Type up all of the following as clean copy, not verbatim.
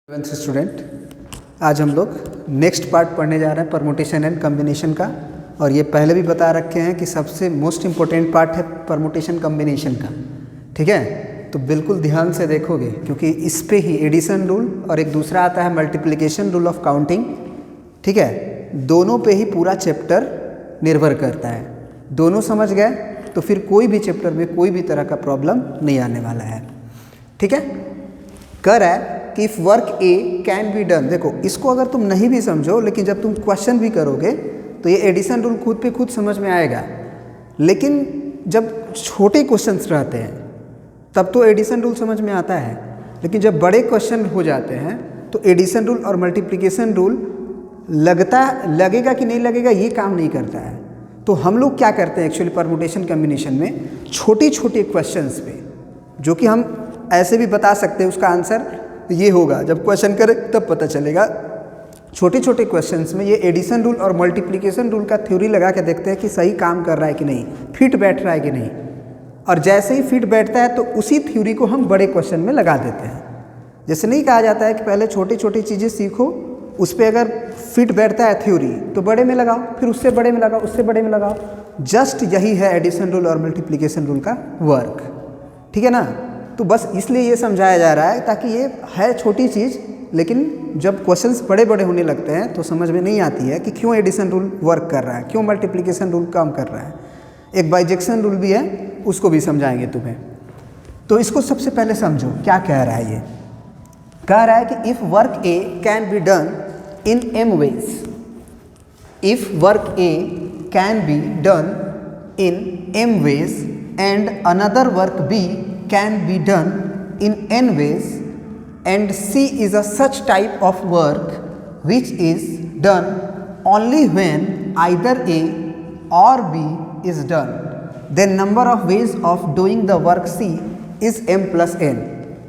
11th student, आज हम लोग नेक्स्ट पार्ट पढ़ने जा रहे हैं परमुटेशन एंड कम्बिनेशन का। और ये पहले भी बता रखे हैं कि सबसे मोस्ट इम्पोर्टेंट पार्ट है परमुटेशन कम्बिनेशन का। ठीक है, तो बिल्कुल ध्यान से देखोगे क्योंकि इस पे ही एडिशन रूल और एक दूसरा आता है मल्टीप्लिकेशन रूल ऑफ काउंटिंग। ठीक है, दोनों पे ही पूरा चैप्टर निर्भर करता है। दोनों समझ गए तो फिर कोई भी चैप्टर में कोई भी तरह का प्रॉब्लम नहीं आने वाला है। ठीक है, कर है कि if work A can be done. देखो, इसको अगर तुम नहीं भी समझो लेकिन जब तुम क्वेश्चन भी करोगे तो ये एडिशन रूल खुद पे खुद समझ में आएगा। लेकिन जब छोटे क्वेश्चंस रहते हैं तब तो एडिशन रूल समझ में आता है, लेकिन जब बड़े क्वेश्चन हो जाते हैं तो एडिशन रूल और मल्टीप्लिकेशन रूल लगेगा कि नहीं लगेगा ये काम नहीं करता है। तो हम लोग क्या करते हैं एक्चुअली परमुटेशन कम्बिनेशन में, छोटे छोटे क्वेश्चंस पे जो कि हम ऐसे भी बता सकते हैं उसका आंसर ये होगा, जब क्वेश्चन करें तब पता चलेगा। छोटे छोटे क्वेश्चंस में ये एडिशन रूल और मल्टीप्लिकेशन रूल का थ्योरी लगा के देखते हैं कि सही काम कर रहा है कि नहीं, फिट बैठ रहा है कि नहीं। और जैसे ही फिट बैठता है तो उसी थ्योरी को हम बड़े क्वेश्चन में लगा देते हैं। जैसे नहीं कहा जाता है कि पहले छोटी छोटी चीज़ें सीखो, उस पर अगर फिट बैठता है थ्योरी तो बड़े में लगाओ, फिर उससे बड़े में लगाओ, उससे बड़े में लगाओ। जस्ट यही है एडिशन रूल और मल्टीप्लिकेशन रूल का वर्क। ठीक है ना, तो बस इसलिए ये समझाया जा रहा है ताकि ये है छोटी चीज़, लेकिन जब क्वेश्चंस बड़े बड़े होने लगते हैं तो समझ में नहीं आती है कि क्यों एडिशन रूल वर्क कर रहा है, क्यों मल्टीप्लिकेशन रूल काम कर रहा है। एक बाइजेक्शन रूल भी है, उसको भी समझाएंगे तुम्हें। तो इसको सबसे पहले समझो क्या कह रहा है। ये कह रहा है कि if work A can be done in m ways, if work A can be done in m ways and another work B can be done in n ways, and C is a such type of work which is done only when either A or B is done, then number of ways of doing the work C is m plus n।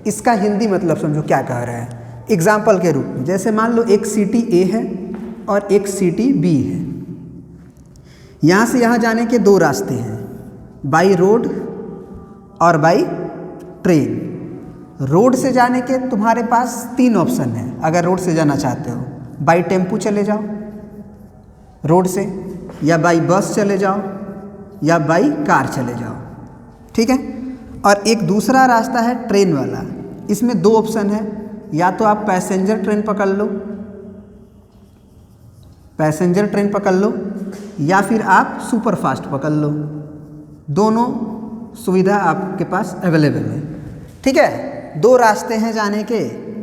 इसका हिंदी मतलब समझो क्या कह रहा है example के रूप में। जैसे मान लो एक सिटी A है और एक सिटी B है। यहाँ से यहाँ जाने के दो रास्ते हैं, बाई रोड और बाई ट्रेन। रोड से जाने के तुम्हारे पास तीन ऑप्शन है अगर रोड से जाना चाहते हो। बाई टेम्पू चले जाओ रोड से, या बाई बस चले जाओ, या बाई कार चले जाओ। ठीक है, और एक दूसरा रास्ता है ट्रेन वाला। इसमें दो ऑप्शन है, या तो आप पैसेंजर ट्रेन पकड़ लो, पैसेंजर ट्रेन पकड़ लो, या फिर आप सुपर फास्ट पकड़ लो। दोनों सुविधा आपके पास अवेलेबल है। ठीक है, दो रास्ते हैं जाने के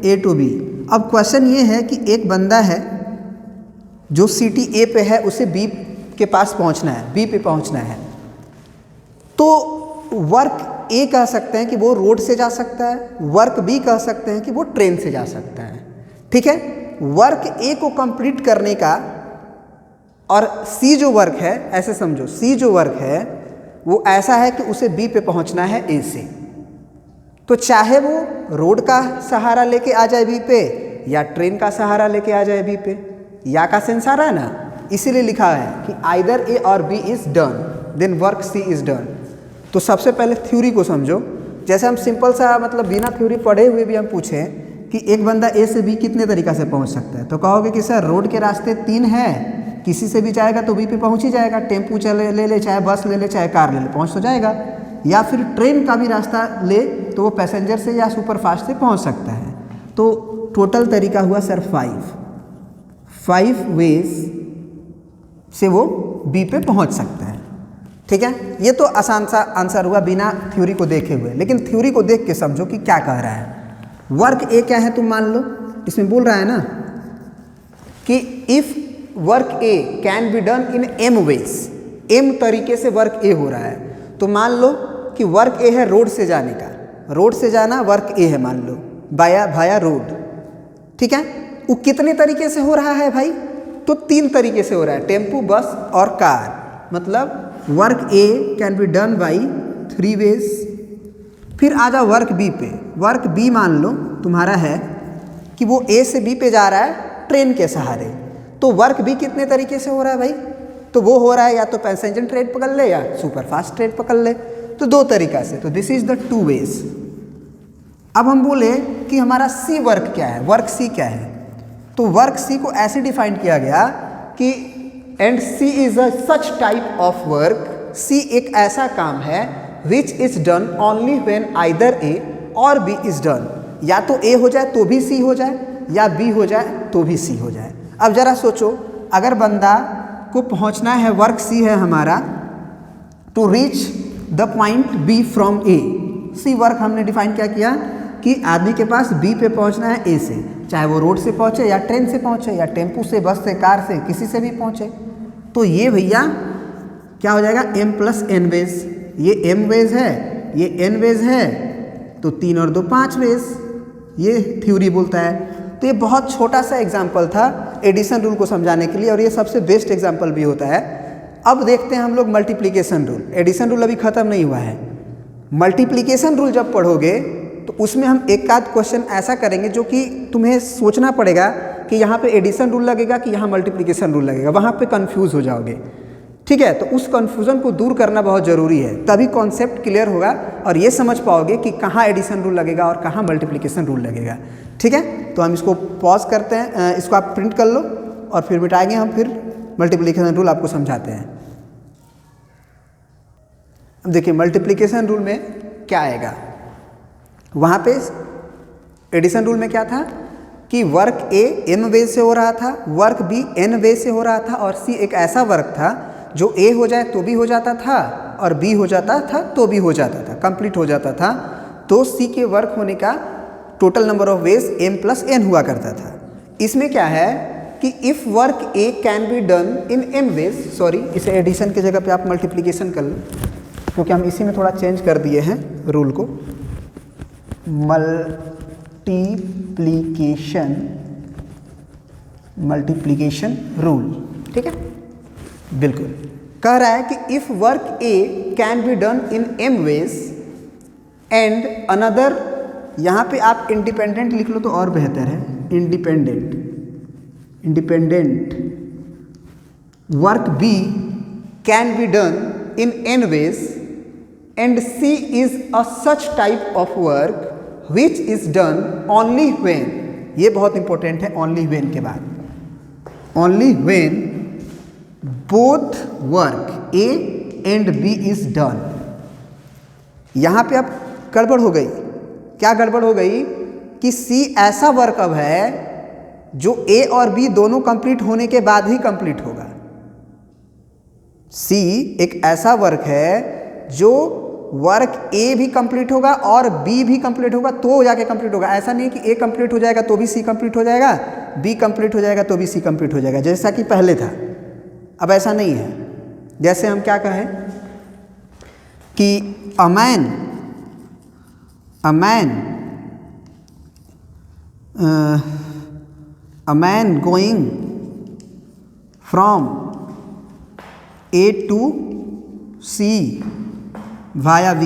ए टू बी। अब क्वेश्चन ये है कि एक बंदा है जो सिटी ए पे है, उसे बी के पास पहुंचना है, बी पे पहुंचना है। तो वर्क ए कह सकते हैं कि वो रोड से जा सकता है, वर्क बी कह सकते हैं कि वो ट्रेन से जा सकता है। ठीक है, वर्क ए को कंप्लीट करने का और सी जो वर्क है, ऐसे समझो सी जो वर्क है वो ऐसा है कि उसे बी पे पहुंचना है ए से। तो चाहे वो रोड का सहारा लेके आ जाए बी पे, या ट्रेन का सहारा लेके आ जाए बी पे, या का सेंस आ रहा है ना, इसीलिए लिखा है कि आइदर ए और B is done then work C is done. तो सबसे पहले थ्योरी को समझो। जैसे हम सिंपल सा मतलब बिना थ्योरी पढ़े हुए भी हम पूछें कि एक बंदा ए से बी कितने तरीक़ा से पहुंच सकता है, तो कहोगे कि सर रोड के रास्ते तीन हैं, किसी से भी जाएगा तो बी पे पहुंच ही जाएगा। टेम्पू चले ले, चाहे बस ले ले, चाहे कार ले ले, पहुंच तो जाएगा। या फिर ट्रेन का भी रास्ता ले तो वो पैसेंजर से या सुपर फास्ट से पहुंच सकता है। तो टोटल तरीका हुआ सर 5 वेज से वो बी पे पहुंच सकता है। ठीक है, ये तो आसान सा आंसर हुआ बिना थ्योरी को देखे हुए। लेकिन थ्योरी को देख के समझो कि क्या कह रहा है। वर्क ए क्या है तुम मान लो, इसमें बोल रहा है ना कि if work A can be done in m ways, m तरीके से वर्क ए हो रहा है। तो मान लो कि वर्क ए है रोड से जाने का, रोड से जाना वर्क ए है मान लो, भाया रोड। ठीक है, वो कितने तरीके से हो रहा है भाई, तो तीन तरीके से हो रहा है, टेम्पू, बस और कार। मतलब work A can be done by 3 ways. फिर आ जाओ वर्क बी पे। वर्क बी मान लो तुम्हारा है कि वो ए से बी पे जा रहा है ट्रेन के सहारे। तो वर्क बी कितने तरीके से हो रहा है भाई, तो वो हो रहा है या तो पैसेंजर ट्रेन पकड़ ले या सुपर फास्ट ट्रेन पकड़ ले। तो दो तरीका से, तो दिस इज द 2 वेज। अब हम बोले कि हमारा सी वर्क क्या है, वर्क सी क्या है, तो वर्क सी को ऐसे डिफाइन किया गया कि and C is a such type of work, C एक ऐसा काम है which is done only when either A और बी इज डन, या तो ए हो जाए तो भी सी हो जाए या बी हो जाए तो भी सी हो जाए। अब जरा सोचो, अगर बंदा को पहुंचना है, वर्क सी है हमारा, to reach the point B from A, C work हमने डिफाइन क्या किया कि आदमी के पास बी पे पहुंचना है ए से, चाहे वो रोड से पहुंचे या ट्रेन से पहुंचे या टेम्पू से, बस से, कार से, किसी से भी पहुंचे, तो ये भैया क्या हो जाएगा, m प्लस एन वेज, ये m वेज है, ये n वेज है, तो 3 और 2 5 वेज, ये थ्योरी बोलता है। तो ये बहुत छोटा सा एग्जाम्पल था एडिशन रूल को समझाने के लिए, और ये सबसे बेस्ट एग्जाम्पल भी होता है। अब देखते हैं हम लोग मल्टीप्लिकेशन रूल। एडिशन रूल अभी ख़त्म नहीं हुआ है। मल्टीप्लिकेशन रूल जब पढ़ोगे तो उसमें हम एक आध क्वेश्चन ऐसा करेंगे जो कि तुम्हें सोचना पड़ेगा कि यहाँ पे एडिशन रूल लगेगा कि यहाँ मल्टीप्लिकेशन रूल लगेगा, वहाँ पे कंफ्यूज हो जाओगे। ठीक है, तो उस कन्फ्यूज़न को दूर करना बहुत ज़रूरी है, तभी कॉन्सेप्ट क्लियर होगा और ये समझ पाओगे कि कहाँ एडिशन रूल लगेगा और कहाँ मल्टीप्लिकेशन रूल लगेगा। ठीक है, तो हम इसको पॉज करते हैं, इसको आप प्रिंट कर लो और फिर मिटाएंगे हम, फिर मल्टीप्लिकेशन रूल आपको समझाते हैं। अब देखिए मल्टीप्लिकेशन रूल में क्या आएगा, वहाँ पे एडिशन रूल में क्या था कि वर्क ए m वेज से हो रहा था, वर्क बी n वेज से हो रहा था, और सी एक ऐसा वर्क था जो ए हो जाए तो भी हो जाता था और बी हो जाता था तो भी हो जाता था, कंप्लीट हो जाता था। तो सी के वर्क होने का total number of ways m plus n हुआ करता था। इसमें क्या है कि if work A can be done in m ways, sorry इसे एडिशन की जगह पे आप मल्टीप्लिकेशन कर लो, क्योंकि हम इसी में थोड़ा चेंज कर दिए हैं रूल को, मल्टीप्लिकेशन रूल। ठीक है, बिल्कुल कह रहा है कि if work A can be done in m ways and another, यहाँ पे आप इंडिपेंडेंट लिख लो तो और बेहतर है, independent work B can be done in n ways and c is a such type of work which is done only when, ये बहुत इंपॉर्टेंट है, ओनली व्हेन के बाद, only when both work A and B is done. यहाँ पे अब गड़बड़ हो गई, क्या गड़बड़ हो गई कि सी ऐसा वर्क अब है जो ए और बी दोनों कंप्लीट होने के बाद ही कंप्लीट होगा। सी एक ऐसा वर्क है जो वर्क ए भी कंप्लीट होगा और बी भी कंप्लीट होगा तो जाके कंप्लीट होगा। ऐसा नहीं कि ए कंप्लीट हो जाएगा तो भी सी कंप्लीट हो जाएगा, बी कंप्लीट हो जाएगा तो भी सी कंप्लीट हो जाएगा, जैसा कि पहले था। अब ऐसा नहीं है। जैसे हम क्या कहें कि a man going from A to C via B,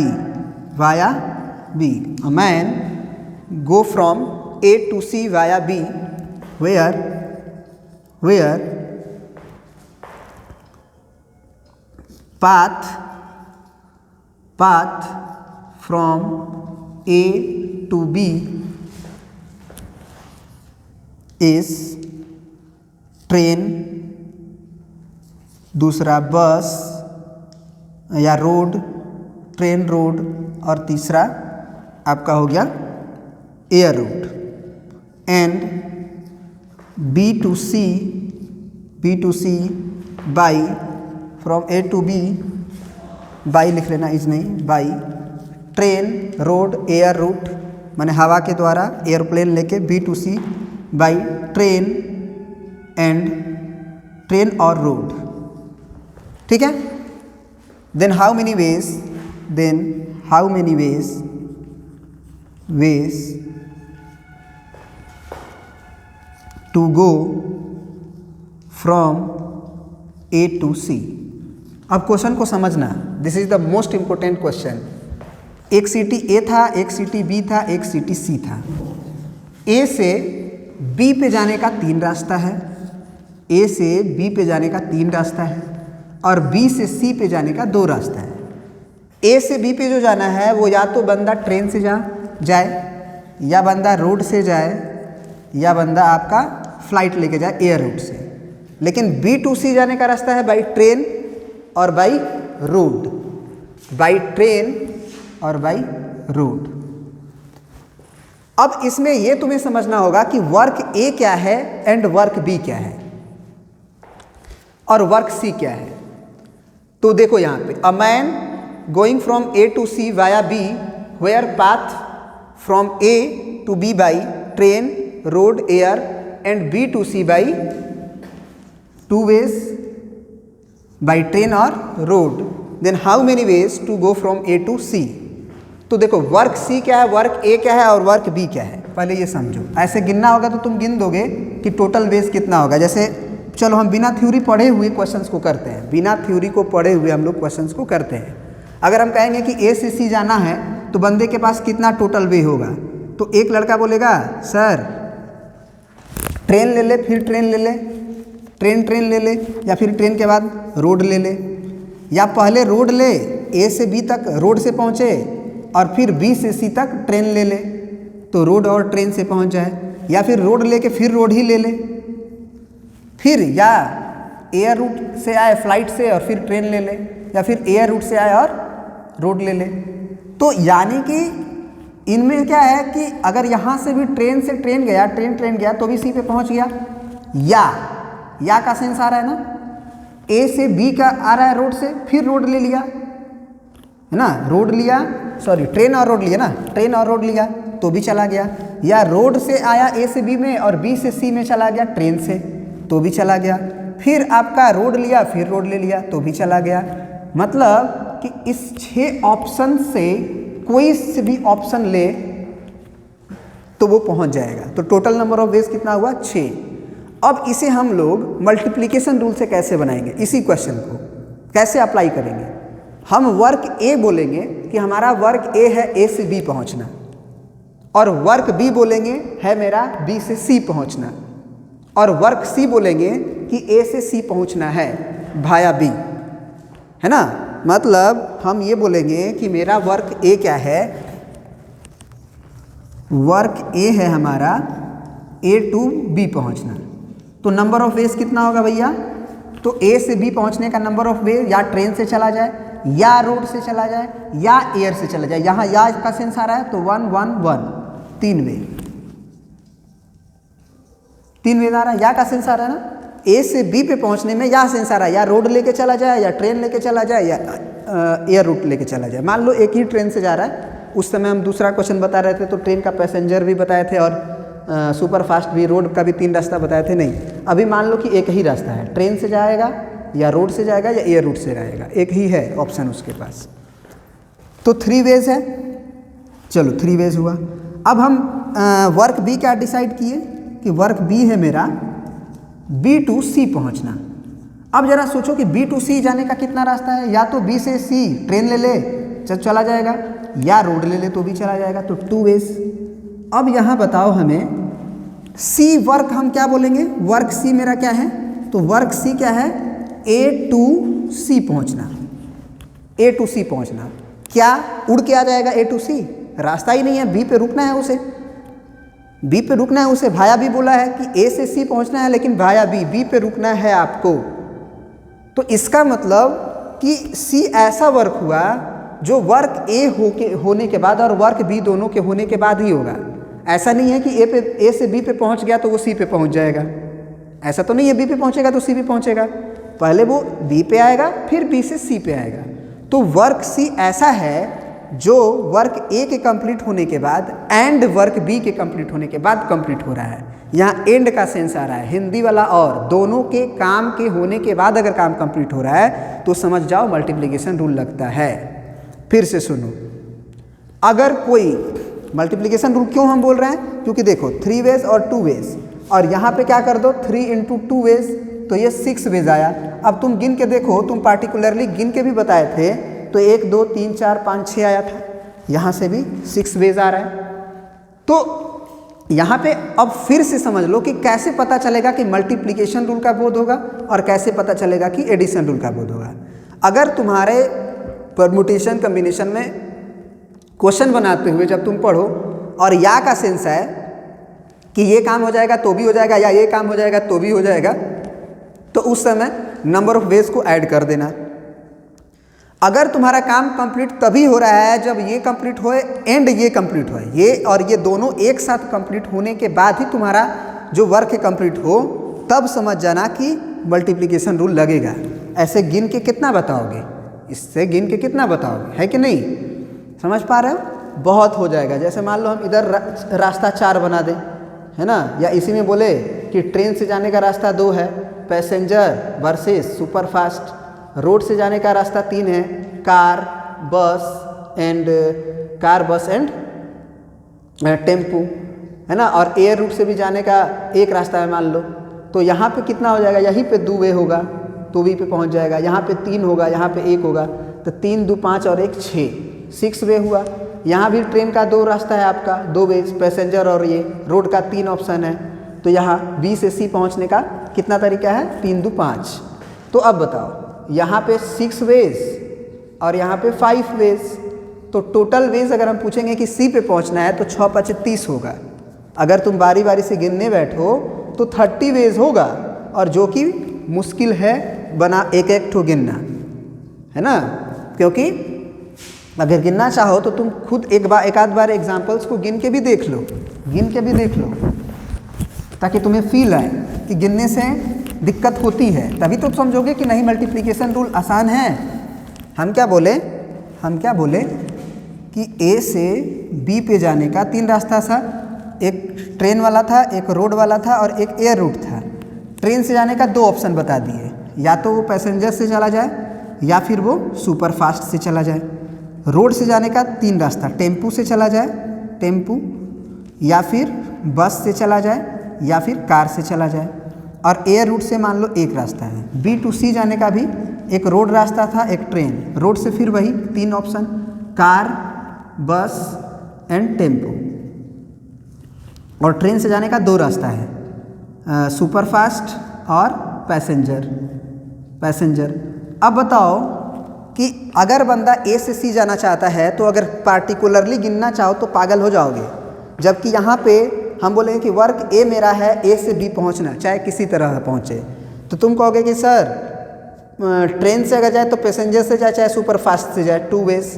a man go from A to C via B, where path from A to B is train, दूसरा बस या रोड, ट्रेन रोड, और तीसरा आपका हो गया air route. And B to C by, from A to B, by लिख लेना, इज नहीं, by train, road, air route, माने हवा के द्वारा एयरप्लेन लेके B to C by train and train और रोड। ठीक है, then how many ways to go from A to C। अब क्वेश्चन को समझना, this is the most important question. एक सिटी ए था, एक सिटी बी था, एक सिटी सी था। ए से बी पे जाने का 3 रास्ता है, ए से बी पे जाने का 3 रास्ता है, और बी से सी पे जाने का 2 रास्ता है। ए से बी पे जो जाना है वो या तो बंदा ट्रेन से जाए या बंदा रोड से जाए या बंदा आपका फ्लाइट लेके जाए एयर रूट से, लेकिन बी टू सी जाने का रास्ता है बाई ट्रेन और बाई रोड, बाई ट्रेन और बाई रोड। अब इसमें यह तुम्हें समझना होगा कि वर्क ए क्या है एंड वर्क बी क्या है और वर्क सी क्या है। तो देखो यहाँ पे a man going from A to C via B where path from A to B by train road air and B to C by two ways by train और road, then how many ways to go from A to C. तो देखो work सी क्या है, work ए क्या है और work B क्या है, पहले ये समझो। ऐसे गिनना होगा तो तुम गिन दोगे कि टोटल वेज कितना होगा। जैसे चलो हम बिना थ्योरी पढ़े हुए क्वेश्चंस को करते हैं, बिना थ्योरी को पढ़े हुए हम लोग क्वेश्चंस को करते हैं। अगर हम कहेंगे कि ए से सी जाना है तो बंदे के पास कितना टोटल वे होगा, तो एक लड़का बोलेगा सर ट्रेन ले ले, फिर ट्रेन ले ले, ट्रेन ले ले, या फिर ट्रेन के बाद रोड ले ले, या पहले रोड ले ए से बी तक रोड से पहुँचे और फिर बी से सी तक ट्रेन ले ले तो रोड और ट्रेन से पहुँच जाए, या फिर रोड लेके फिर रोड ही ले ले, फिर या एयर रूट से आए फ्लाइट से और फिर ट्रेन ले ले, या फिर एयर रूट से आए और रोड ले ले। तो यानी कि इनमें क्या है कि अगर यहाँ से भी ट्रेन से ट्रेन गया, ट्रेन गया तो भी सी पे पहुँच गया, या का सेंस आ रहा है ना, ए से बी का आ रहा है रोड से, फिर रोड ले लिया है ना, रोड लिया, सॉरी ट्रेन और रोड लिया ना, ट्रेन और रोड लिया तो भी चला गया, या रोड से आया ए से बी में और बी से सी में चला गया ट्रेन से तो भी चला गया, फिर आपका रोड लिया फिर रोड ले लिया तो भी चला गया। मतलब कि इस 6 ऑप्शन से कोई से भी ऑप्शन ले तो वो पहुंच जाएगा। तो टोटल नंबर ऑफ वेज कितना हुआ 6। अब इसे हम लोग मल्टीप्लिकेशन रूल से कैसे बनाएंगे, इसी क्वेश्चन को कैसे अप्लाई करेंगे। हम वर्क ए बोलेंगे कि हमारा वर्क ए है ए से बी पहुंचना, और वर्क बी बोलेंगे है मेरा बी से सी पहुंचना, और वर्क सी बोलेंगे कि ए से सी पहुंचना है भाया बी, है ना। मतलब हम ये बोलेंगे कि मेरा वर्क ए क्या है, वर्क ए है हमारा ए टू बी पहुंचना। तो नंबर ऑफ वेज कितना होगा भैया, तो ए से बी पहुंचने का नंबर ऑफ वेज या ट्रेन से चला जाए, या रोड से चला जाए, या एयर से चला जाए। यहाँ या का सेंस आ रहा है तो 1 1 1 3 वे, 3 वेज आ रहा है, या का सेंस आ रहा है ना। ए से बी पे पहुंचने में या सेंस आ रहा है, या रोड लेके चला जाए, या ट्रेन लेके चला जाए, या एयर रूट लेके चला जाए। मान लो एक ही ट्रेन से जा रहा है, उस समय हम दूसरा क्वेश्चन बता रहे थे तो ट्रेन का पैसेंजर भी बताए थे और सुपर फास्ट भी, रोड का भी 3 रास्ता बताए थे। नहीं, अभी मान लो कि एक ही रास्ता है, ट्रेन से जाएगा या रोड से जाएगा या एयर रूट से जाएगा, एक ही है ऑप्शन उसके पास। तो 3 वेज है, चलो 3 वेज हुआ। अब हम वर्क बी क्या डिसाइड किए कि वर्क बी है मेरा बी टू सी पहुंचना। अब जरा सोचो कि बी टू सी जाने का कितना रास्ता है, या तो बी से सी ट्रेन ले ले चला जाएगा, या रोड ले ले तो भी चला जाएगा, तो 2 वेज। अब यहाँ बताओ हमें सी वर्क हम क्या बोलेंगे, वर्क सी मेरा क्या है, तो वर्क सी क्या है ए टू सी पहुंचना, ए टू सी पहुंचना। क्या उड़ के आ जाएगा ए टू सी, रास्ता ही नहीं है, बी पे रुकना है उसे, बी पे रुकना है उसे। भाया बी बोला है कि ए से सी पहुंचना है, लेकिन भाया बी पे रुकना है आपको। तो इसका मतलब कि सी ऐसा वर्क हुआ जो वर्क ए होने के बाद और वर्क बी दोनों के होने के बाद ही होगा। ऐसा नहीं है कि ए से बी पे पहुंच गया तो वो सी पे पहुंच जाएगा, ऐसा तो नहीं है। बी पे पहुंचेगा तो सी पे पहुंचेगा, पहले वो बी पे आएगा फिर बी से सी पे आएगा। तो वर्क सी ऐसा है जो वर्क ए के कंप्लीट होने के बाद एंड वर्क बी के कंप्लीट होने के बाद कंप्लीट हो रहा है। यहाँ एंड का सेंस आ रहा है, हिंदी वाला, और दोनों के काम के होने के बाद अगर काम कंप्लीट हो रहा है तो समझ जाओ मल्टीप्लिकेशन रूल लगता है। फिर से सुनो, अगर कोई मल्टीप्लिकेशन रूल क्यों हम बोल रहे हैं, क्योंकि देखो 3 वेज और 2 वेज, और यहाँ पे क्या कर दो 3 × 2 वेज, तो ये 6 वेज आया। अब तुम गिन के देखो, तुम पार्टिकुलरली गिन के भी बताए थे तो 1 2 3 4 5 6 आया था, यहाँ से भी 6 वेज आ रहा है। तो यहाँ पे अब फिर से समझ लो कि कैसे पता चलेगा कि मल्टीप्लिकेशन रूल का बोध होगा और कैसे पता चलेगा कि एडिशन रूल का बोध होगा। अगर तुम्हारे परमुटेशन कम्बिनेशन में क्वेश्चन बनाते हुए जब तुम पढ़ो और या का सेंस है कि ये काम हो जाएगा तो भी हो जाएगा या ये काम हो जाएगा तो भी हो जाएगा, तो उस समय नंबर ऑफ वेज को ऐड कर देना। अगर तुम्हारा काम कंप्लीट तभी हो रहा है जब ये कंप्लीट होए एंड ये कंप्लीट होए, ये और ये दोनों एक साथ कंप्लीट होने के बाद ही तुम्हारा जो वर्क कंप्लीट हो, तब समझ जाना कि मल्टीप्लिकेशन रूल लगेगा। ऐसे गिन के कितना बताओगे, इससे गिन के कितना बताओगे, है कि नहीं? समझ पा रहे हो? बहुत हो जाएगा। जैसे मान लो हम इधर रास्ता 4 बना दें, है ना, या इसी में बोले कि ट्रेन से जाने का रास्ता 2 है, पैसेंजर वर्सेस सुपरफास्ट, रोड से जाने का रास्ता 3 है, कार बस एंड टेम्पू, है ना, और एयर रूट से भी जाने का एक रास्ता है मान लो, तो यहाँ पे कितना हो जाएगा, यहीं पे 2 वे होगा तो भी पे पहुँच जाएगा, यहाँ पे 3 होगा, यहाँ पे 1 होगा, तो 3 2 5 और 1 6 वे हुआ। यहाँ भी ट्रेन का 2 रास्ता है आपका, 2 वे, पैसेंजर और ये, रोड का 3 ऑप्शन है, तो यहाँ बी से सी पहुँचने का कितना तरीका है, 3 2 5। तो अब बताओ यहाँ पे 6 वेज और यहाँ पे 5 वेज, तो टोटल वेज अगर हम पूछेंगे कि सी पे पहुँचना है तो 6 5 30 होगा। अगर तुम बारी बारी से गिनने बैठो तो 30 वेज होगा, और जो कि मुश्किल है बना एक एक ठो गिनना, है ना, क्योंकि अगर गिनना चाहो तो तुम खुद एक आध बार एग्जाम्पल्स को गिन के भी देख लो, ताकि तुम्हें फील आए कि गिनने से दिक्कत होती है, तभी तो समझोगे कि नहीं मल्टीप्लिकेशन रूल आसान है। हम क्या बोले कि ए से बी पे जाने का 3 रास्ता था, एक ट्रेन वाला था, एक रोड वाला था और एक एयर रूट था। ट्रेन से जाने का 2 ऑप्शन बता दिए, या तो वो पैसेंजर से चला जाए या फिर वो सुपरफास्ट से चला जाए। रोड से जाने का 3 रास्ता, टेम्पू से चला जाए, टेम्पू, या फिर बस से चला जाए या फिर कार से चला जाए, और एयर रूट से मान लो 1 रास्ता है। बी टू सी जाने का भी एक रोड रास्ता था, एक ट्रेन, रोड से फिर वही 3 option, car bus and tempo, और ट्रेन से जाने का 2 रास्ता है, सुपरफास्ट और पैसेंजर। अब बताओ कि अगर बंदा ए से सी जाना चाहता है तो अगर पार्टिकुलरली गिनना चाहो तो पागल हो जाओगे, जबकि यहाँ पे हम बोलेंगे कि वर्क ए मेरा है, ए से बी पहुँचना, चाहे किसी तरह पहुँचे, तो तुम कहोगे कि सर ट्रेन से अगर जाए तो पैसेंजर से जाए चाहे सुपरफास्ट से जाए 2 वेज,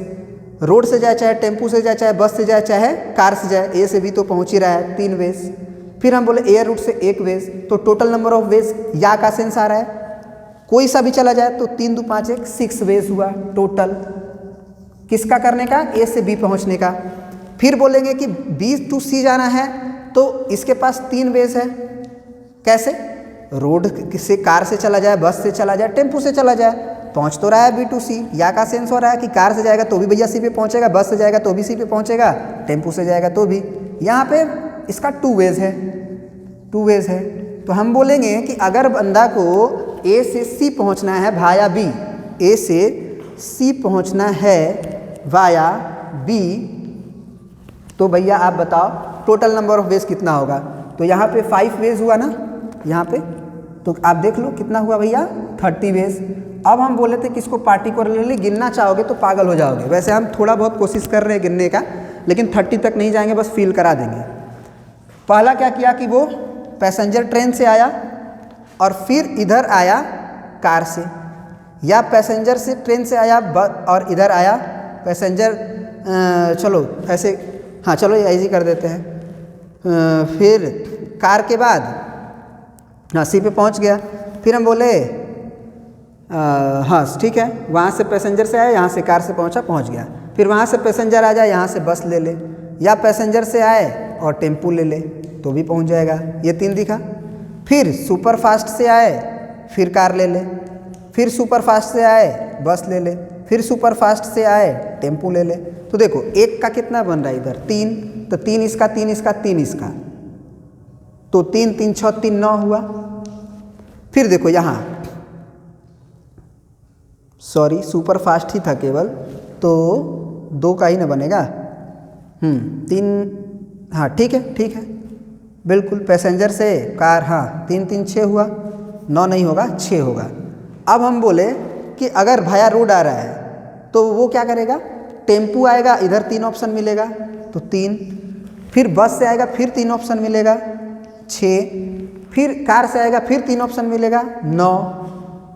रोड से जाए चाहे टेम्पू से जाए चाहे बस से जाए चाहे कार से जाए, ए से बी तो पहुँच ही रहा है 3 वेज। फिर हम बोले एयर रूट से 1 वेज, तो टोटल नंबर ऑफ वेज या का सेंस आ रहा है, कोई सा भी चला जाए तो 3 2 5 1 6 वेज हुआ टोटल, किसका करने का, ए से बी पहुँचने का। फिर बोलेंगे कि बी टू सी जाना है तो इसके पास 3 वेज है, कैसे, रोड से, कार से चला जाए, बस से चला जाए, टेम्पू से चला जाए, पहुंच तो रहा है बी टू सी। या का सेंस हो रहा है कि कार से जाएगा तो भी भैया सी पे पहुंचेगा, बस से जाएगा तो भी सी पे पहुंचेगा, टेम्पू से जाएगा तो भी। यहाँ पे इसका 2 वेज है, तो हम बोलेंगे कि अगर बंदा को ए से सी पहुँचना है वाया बी, ए से सी पहुँचना है वाया बी, तो भैया आप बताओ टोटल नंबर ऑफ वेज कितना होगा। तो यहाँ पे 5 वेज हुआ ना, यहाँ पे तो आप देख लो कितना हुआ भैया, 30 वेज। अब हम बोले थे कि इसको पार्टिकुलरली गिनना चाहोगे तो पागल हो जाओगे, वैसे हम थोड़ा बहुत कोशिश कर रहे हैं गिनने का, लेकिन 30 तक नहीं जाएंगे, बस फील करा देंगे। पहला क्या किया कि वो पैसेंजर ट्रेन से आया और फिर इधर आया कार से, या पैसेंजर से ट्रेन से आया और इधर आया पैसेंजर, चलो ऐसे, हाँ चलो ऐसे कर देते हैं। फिर कार के बाद हाँ सी पे पहुंच गया, फिर हम बोले हाँ ठीक है, वहाँ से पैसेंजर से आया, यहाँ से कार से पहुँच गया, फिर वहाँ से पैसेंजर आ जाए, यहाँ से बस ले ले, या पैसेंजर से आए और टेम्पू ले ले तो भी पहुँच जाएगा, ये 3 दिखा। फिर सुपरफास्ट से आए फिर कार ले ले, फिर सुपरफास्ट से आए बस ले ले, फिर सुपरफास्ट से आए टेम्पू ले ले। तो देखो 1 का कितना बन रहा है इधर 3, तो 3 इसका 3 इसका 3 इसका, तो 3 3 6 3 9 हुआ। फिर देखो यहाँ, सॉरी सुपरफास्ट ही था केवल, तो 2 का ही ना बनेगा, 3, हाँ ठीक है बिल्कुल। पैसेंजर से कार, हाँ 3 3 6 हुआ, 9 नहीं होगा 6 होगा। अब हम बोले कि अगर भाया रोड आ रहा है तो वो क्या करेगा, टेम्पू आएगा, इधर 3 ऑप्शन मिलेगा तो 3, फिर बस से आएगा फिर 3 ऑप्शन मिलेगा 6, फिर कार से आएगा फिर 3 ऑप्शन मिलेगा 9,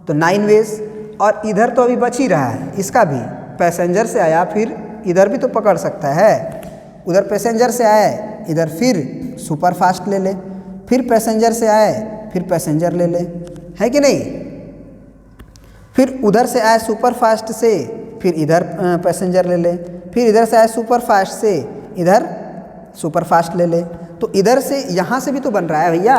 तो 9 वेज। और इधर तो अभी बच ही रहा है इसका भी, पैसेंजर से आया फिर इधर भी तो पकड़ सकता है, उधर पैसेंजर से आए इधर फिर सुपर फास्ट ले ले, फिर पैसेंजर से आए फिर पैसेंजर ले ले, है कि नहीं। फिर उधर से आए सुपर फास्ट से फिर इधर पैसेंजर ले ले, फिर इधर से आए सुपर फास्ट से इधर सुपर फास्ट ले ले। तो इधर से यहाँ से भी तो बन रहा है भैया,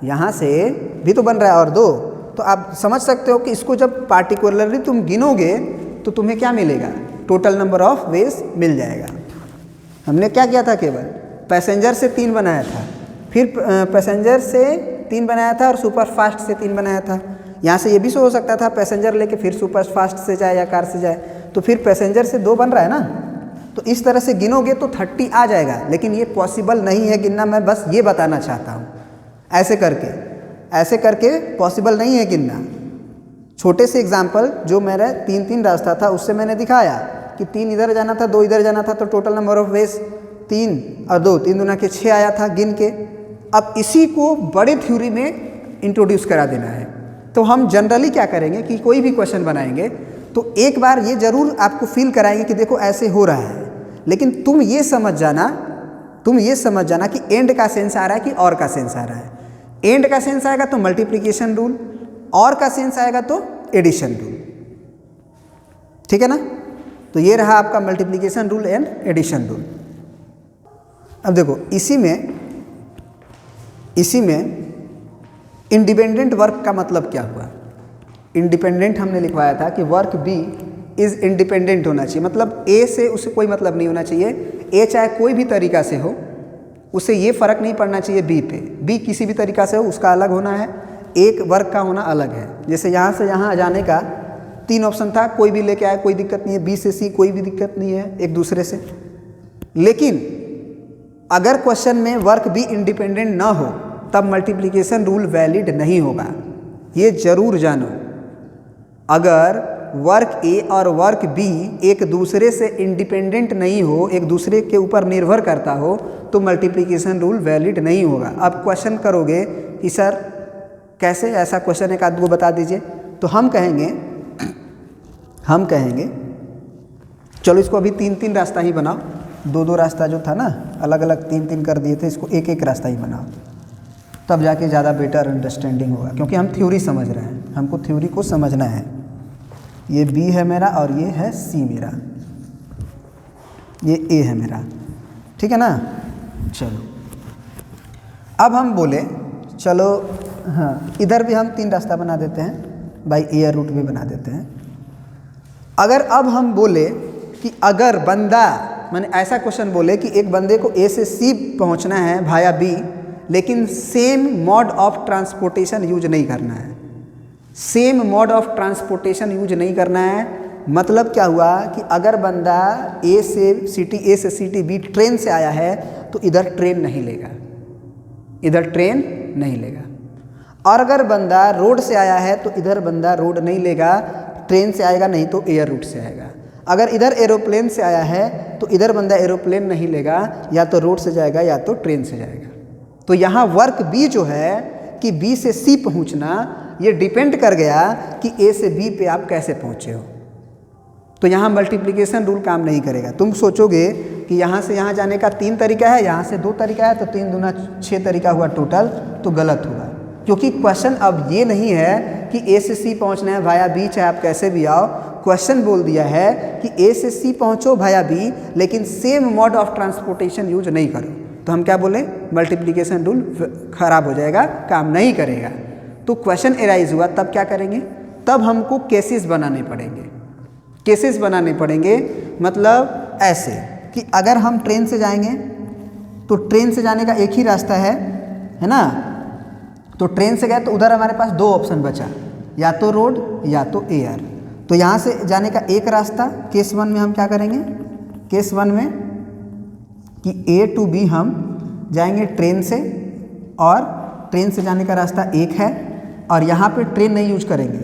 यहाँ से भी तो बन रहा है और 2। तो आप समझ सकते हो कि इसको जब पार्टिकुलरली तुम गिनोगे तो तुम्हें क्या मिलेगा, टोटल नंबर ऑफ वेज मिल जाएगा। हमने क्या किया था, केवल पैसेंजर से 3 बनाया था, फिर पैसेंजर से 3 बनाया था और सुपर फास्ट से 3 बनाया था। यहाँ से ये भी हो सकता था पैसेंजर लेके फिर सुपर फास्ट से जाए या कार से जाए, तो फिर पैसेंजर से 2 बन रहा है ना। तो इस तरह से गिनोगे तो 30 आ जाएगा, लेकिन ये पॉसिबल नहीं है गिनना। मैं बस ये बताना चाहता हूँ, ऐसे करके पॉसिबल नहीं है गिनना। छोटे से एग्जाम्पल जो मेरा 3 रास्ता था उससे मैंने दिखाया कि 3 इधर जाना था 2 इधर जाना था, तो टोटल नंबर ऑफ वेज 3 और 2 3 दूना के 6 आया था गिन के। अब इसी को बड़े थ्योरी में इंट्रोड्यूस करा देना है। तो हम जनरली क्या करेंगे कि कोई भी क्वेश्चन बनाएंगे तो एक बार ये जरूर आपको फील कराएंगे कि देखो ऐसे हो रहा है, लेकिन तुम ये समझ जाना कि एंड का सेंस आ रहा है कि और का सेंस आ रहा है। एंड का सेंस आएगा तो मल्टीप्लिकेशन रूल, और का सेंस आएगा तो एडिशन रूल, ठीक है ना। तो ये रहा आपका multiplication rule and addition rule. अब देखो इसी में इंडिपेंडेंट वर्क का मतलब क्या हुआ। इंडिपेंडेंट हमने लिखवाया था कि वर्क बी इज़ इंडिपेंडेंट होना चाहिए, मतलब ए से उसे कोई मतलब नहीं होना चाहिए। ए चाहे कोई भी तरीका से हो, उसे ये फ़र्क नहीं पड़ना चाहिए बी पे। बी किसी भी तरीका से हो उसका अलग होना है, एक वर्क का होना अलग है। जैसे यहाँ से यहाँ जाने का 3 ऑप्शन था, कोई भी लेके आए कोई दिक्कत नहीं है, बी से सी कोई भी दिक्कत नहीं है एक दूसरे से। लेकिन अगर क्वेश्चन में वर्क बी इंडिपेंडेंट ना हो तब मल्टीप्लिकेशन रूल वैलिड नहीं होगा, ये जरूर जानो। अगर वर्क ए और वर्क बी एक दूसरे से इंडिपेंडेंट नहीं हो, एक दूसरे के ऊपर निर्भर करता हो, तो मल्टीप्लिकेशन रूल वैलिड नहीं होगा। अब क्वेश्चन करोगे कि सर कैसे, ऐसा क्वेश्चन एक आध को बता दीजिए, तो हम कहेंगे चलो इसको अभी 3 रास्ता ही बनाओ। 2 रास्ता जो था ना अलग अलग 3 कर दिए थे, इसको एक रास्ता ही बनाओ, तब जाके ज़्यादा बेटर अंडरस्टैंडिंग होगा। क्योंकि हम थ्योरी समझ रहे हैं, हमको थ्योरी को समझना है। ये बी है मेरा और ये है सी मेरा, ये ए है मेरा, ठीक है ना। चलो अब हम बोले चलो हाँ इधर भी हम 3 रास्ता बना देते हैं, बाई एयर रूट भी बना देते हैं। अगर अब हम बोले कि अगर बंदा, मैंने ऐसा क्वेश्चन बोले कि एक बंदे को ए से सी पहुंचना है भाया बी, लेकिन same mode of transportation use नहीं करना है। Same mode of transportation use नहीं करना है मतलब क्या हुआ कि अगर बंदा ए से सिटी बी ट्रेन से आया है तो इधर ट्रेन नहीं लेगा, इधर ट्रेन नहीं लेगा। और अगर बंदा रोड से आया है तो इधर बंदा रोड नहीं लेगा, ट्रेन से आएगा, नहीं तो एयर रूट से आएगा। अगर इधर एरोप्लेन से आया है तो इधर बंदा एरोप्लेन नहीं लेगा, या तो रोड से जाएगा या तो ट्रेन से जाएगा। तो यहाँ वर्क बी जो है कि बी से सी पहुँचना, ये डिपेंड कर गया कि ए से बी पे आप कैसे पहुँचे हो। तो यहाँ मल्टीप्लिकेशन रूल काम नहीं करेगा। तुम सोचोगे कि यहाँ से यहाँ जाने का 3 तरीका है, यहाँ से 2 तरीका है, तो 3 दूना 6 तरीका हुआ टोटल, तो गलत होगा। क्योंकि क्वेश्चन अब ये नहीं है कि ए से सी पहुँचना है भाया बी, चाहे आप कैसे भी आओ। क्वेश्चन बोल दिया है कि ए से सी पहुँचो भाया बी, लेकिन same mode of transportation use नहीं करो। तो हम क्या बोले, मल्टीप्लिकेशन रूल खराब हो जाएगा, काम नहीं करेगा। तो क्वेश्चन एराइज हुआ, तब क्या करेंगे, तब हमको केसेस बनाने पड़ेंगे। केसेस बनाने पड़ेंगे मतलब ऐसे कि अगर हम ट्रेन से जाएंगे तो ट्रेन से जाने का एक ही रास्ता है ना। तो ट्रेन से गए तो उधर हमारे पास 2 ऑप्शन बचा, या तो रोड या तो एयर। तो यहाँ से जाने का एक रास्ता, केस 1 में हम क्या करेंगे, केस 1 में कि ए टू बी हम जाएंगे ट्रेन से, और ट्रेन से जाने का रास्ता एक है, और यहाँ पे ट्रेन नहीं यूज करेंगे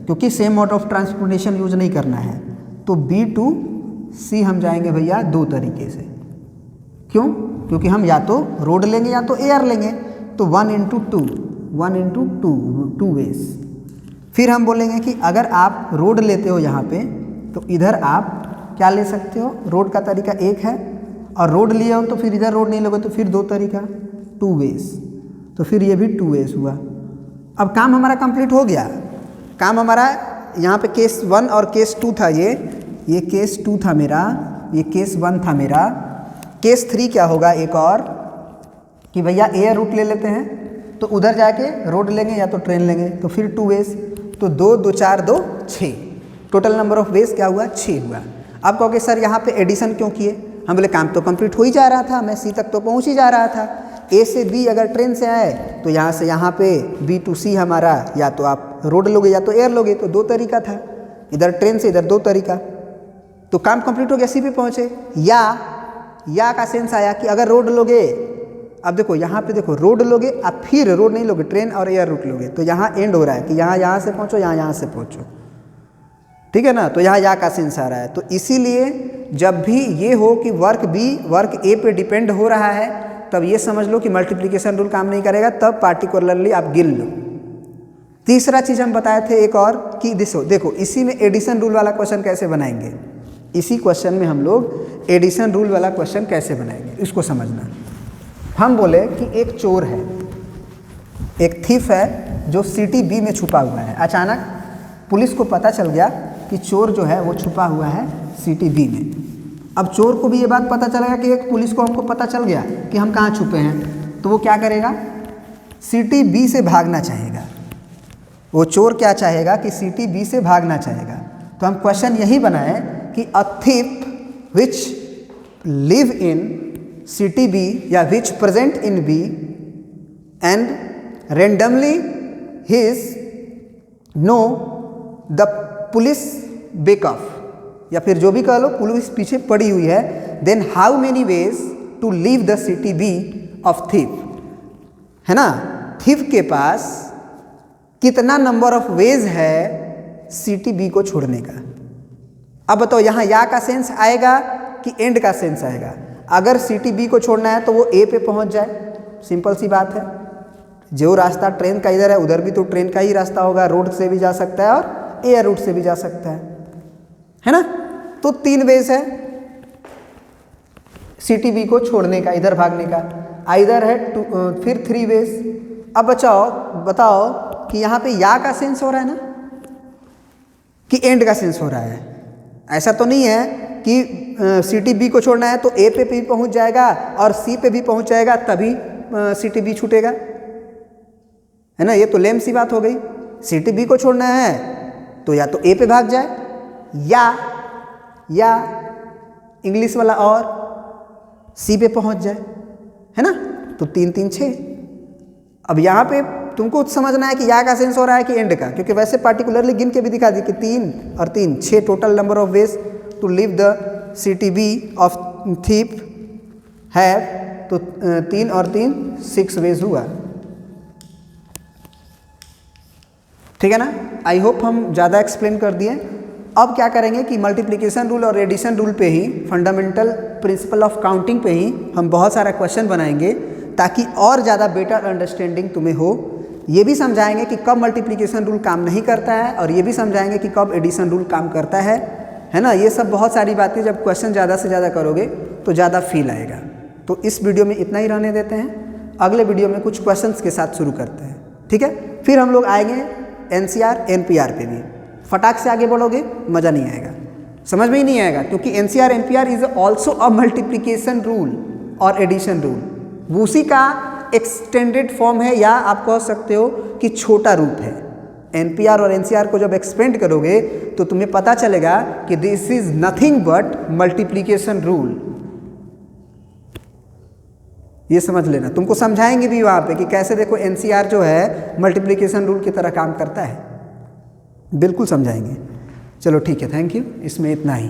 क्योंकि same mode of transportation use नहीं करना है। तो बी टू सी हम जाएंगे भैया 2 तरीके से, क्यों? क्योंकि हम या तो रोड लेंगे या तो एयर लेंगे, तो 1 इंटू टू वेज। फिर हम बोलेंगे कि अगर आप रोड लेते हो यहाँ पे, तो इधर आप क्या ले सकते हो, रोड का तरीका एक है, और रोड लिए हो तो फिर इधर रोड नहीं लोगे तो फिर 2 तरीका, 2 वेज, तो फिर ये भी 2 वेज हुआ। अब काम हमारा कंप्लीट हो गया। काम हमारा यहाँ पे केस 1 और केस 2 था, ये केस 2 था मेरा, ये केस 1 था मेरा। केस 3 क्या होगा एक और, कि भैया एयर रूट ले लेते हैं, तो उधर जाके रोड लेंगे या तो ट्रेन लेंगे, तो फिर 2 वेज, तो 2 2 4 2 6, टोटल नंबर ऑफ वेज क्या हुआ, 6 हुआ। अब कहोगे सर यहाँ पे एडिशन क्यों किए? हम बोले काम तो कंप्लीट हो ही जा रहा था, मैं सी तक तो पहुँच ही जा रहा था। ए से बी अगर ट्रेन से आए तो यहाँ से यहाँ पे बी टू सी हमारा, या तो आप रोड लोगे या तो एयर लोगे, तो 2 तरीका था, इधर ट्रेन से इधर 2 तरीका, तो काम कंप्लीट हो गया, सी पे पहुँचे। या का सेंस आया कि अगर रोड लोगे, अब देखो यहाँ पे देखो रोड लोगे, अब फिर रोड नहीं लोगे, ट्रेन और एयर रूट लोगे, तो यहाँ एंड हो रहा है कि यहाँ से पहुँचो, यहाँ से पहुँचो, ठीक है ना, तो यहाँ या का सेंस आ रहा है। तो इसीलिए जब भी ये हो कि वर्क बी वर्क ए पे डिपेंड हो रहा है, तब ये समझ लो कि मल्टीप्लिकेशन रूल काम नहीं करेगा, तब पार्टिकुलरली आप गिन लो। तीसरा चीज़ हम बताए थे एक और कि देखो इसी में एडिशन रूल वाला क्वेश्चन कैसे बनाएंगे, इसी क्वेश्चन में हम लोग एडिशन रूल वाला क्वेश्चन कैसे बनाएंगे, इसको समझना। हम बोले कि एक चोर है, एक थीफ है जो सिटी बी में छुपा हुआ है। अचानक पुलिस को पता चल गया कि चोर जो है वो छुपा हुआ है सिटी बी में। अब चोर को भी ये बात पता चलेगा कि एक पुलिस को हमको पता चल गया कि हम कहाँ छुपे हैं, तो वो क्या करेगा, सिटी बी से भागना चाहेगा। वो चोर क्या चाहेगा कि सिटी बी से भागना चाहेगा। तो हम क्वेश्चन यही बनाए कि a thief which live in city B या which present in B and randomly his no the police back off, या फिर जो भी कह लो पुलिस पीछे पड़ी हुई है, then how many ways to leave the city B of thief, है ना, थीफ के पास कितना नंबर ऑफ वेज है सिटी बी को छोड़ने का। अब बताओ यहाँ या का सेंस आएगा कि एंड का सेंस आएगा। अगर सिटी बी को छोड़ना है तो वो ए पे पहुँच जाए, सिंपल सी बात है। जो रास्ता ट्रेन का इधर है उधर भी तो ट्रेन का ही रास्ता होगा, रोड से भी जा सकता है और एयर रूट से भी जा सकता है ना। तो 3 वेज है सिटी बी को छोड़ने का, इधर भागने का, इधर है फिर 3 वेज। अब बताओ कि यहाँ पे या का सेंस हो रहा है ना कि एंड का सेंस हो रहा है। ऐसा तो नहीं है कि सिटी बी को छोड़ना है तो ए पे भी पहुँच जाएगा और सी पे भी पहुँच जाएगा तभी सिटी बी छूटेगा, है ना। ये तो लेम सी बात हो गई। सिटी बी को छोड़ना है तो या तो ए पे भाग जाए या इंग्लिश वाला और सी पे पहुंच जाए, है ना। तो 3 3 6। अब यहाँ पे तुमको समझना है कि या का सेंस हो रहा है कि एंड का, क्योंकि वैसे पार्टिकुलरली गिन के भी दिखा दी कि 3 और 3 6 total number of ways to leave the city B of thief है, तो 3 और 3 6 वेज हुआ, ठीक है ना। आई होप हम ज़्यादा एक्सप्लेन कर दिए। अब क्या करेंगे कि मल्टीप्लिकेशन रूल और एडिशन रूल पे ही, फंडामेंटल प्रिंसिपल ऑफ काउंटिंग पे ही हम बहुत सारा क्वेश्चन बनाएंगे, ताकि और ज़्यादा बेटर अंडरस्टैंडिंग तुम्हें हो। ये भी समझाएंगे कि कब मल्टीप्लिकेशन रूल काम नहीं करता है, और ये भी समझाएंगे कि कब एडिशन रूल काम करता है ना। ये सब बहुत सारी बातें जब क्वेश्चन ज़्यादा से ज़्यादा करोगे तो ज़्यादा फील आएगा। तो इस वीडियो में इतना ही रहने देते हैं, अगले वीडियो में कुछ क्वेश्चंस के साथ शुरू करते हैं, ठीक है। फिर हम लोग आएंगे NCR NPR पे भी। फटाक से आगे बढ़ोगे मज़ा नहीं आएगा, समझ में ही नहीं आएगा, क्योंकि NCR NPR is also a multiplication rule और एडिशन रूल, वो उसी का एक्सटेंडेड फॉर्म है, या आप कह सकते हो कि छोटा रूप है। NPR और NCR को जब एक्सपेंड करोगे तो तुम्हें पता चलेगा कि this is nothing but multiplication rule. ये समझ लेना, तुमको समझाएंगे भी वहाँ पे कि कैसे देखो NCR जो है मल्टीप्लिकेशन रूल की तरह काम करता है, बिल्कुल समझाएंगे। चलो ठीक है, थैंक यू, इसमें इतना ही।